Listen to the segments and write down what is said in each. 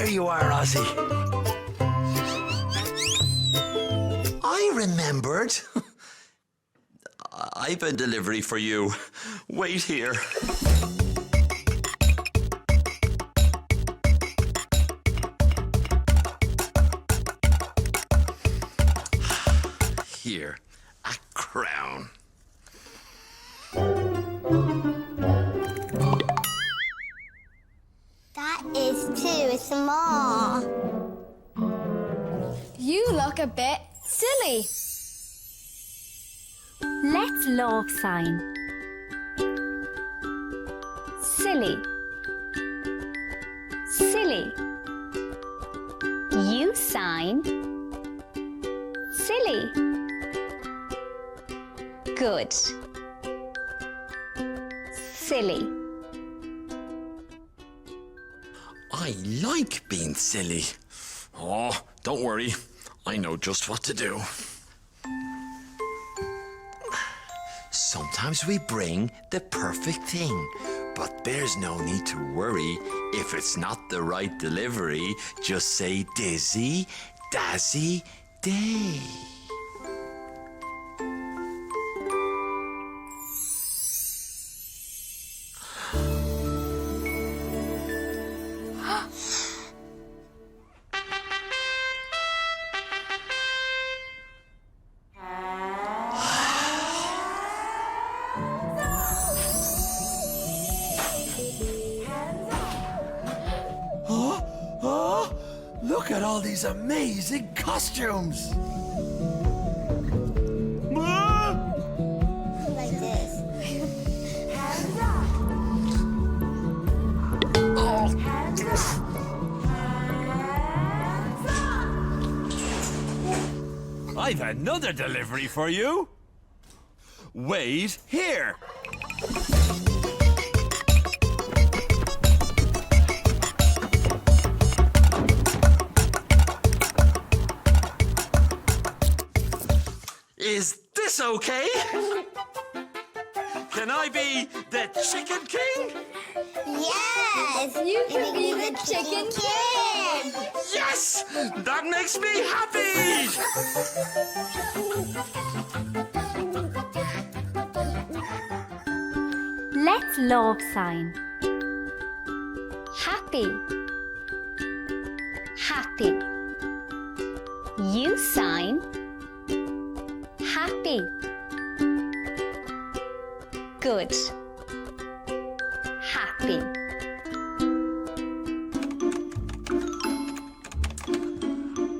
you are, Ozzy. I remembered. I've a delivery for you. Wait here. Here, a crown. That is too small. You look a bit silly. Let's love sign. Silly. Silly. You sign. Silly. Good. Silly. I like being silly. Oh, don't worry. I know just what to do. Sometimes we bring the perfect thing, but there's no need to worry if it's not the right delivery. Just say Dizzy, Dazzy, Day. Look at all these amazing costumes! Like this. I've another delivery for you. Wait here. Is this okay? Can I be the Chicken King? Yes! You can be the Chicken King! Yes! That makes me happy! Let's love sign. Happy. Happy. You sign. Happy. Good. Happy.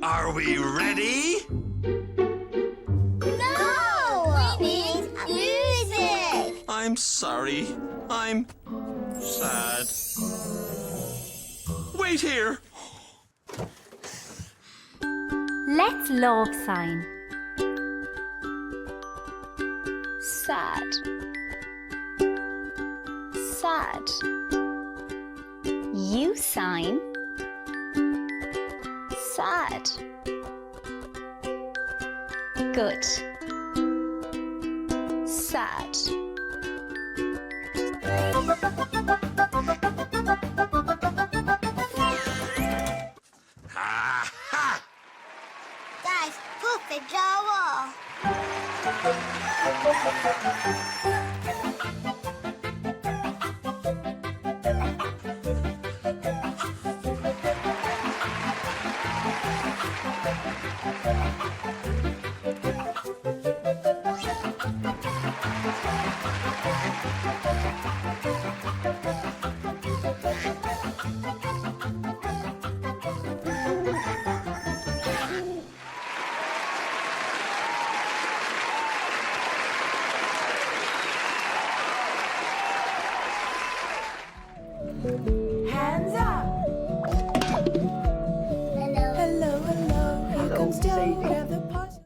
Are we ready? No! We need music! I'm sorry. I'm sad. Wait here. Let's love sign. Sad. Sad. You sign. Sad. Good. Sad. Ha ha! Guys, perfect job! Thank you.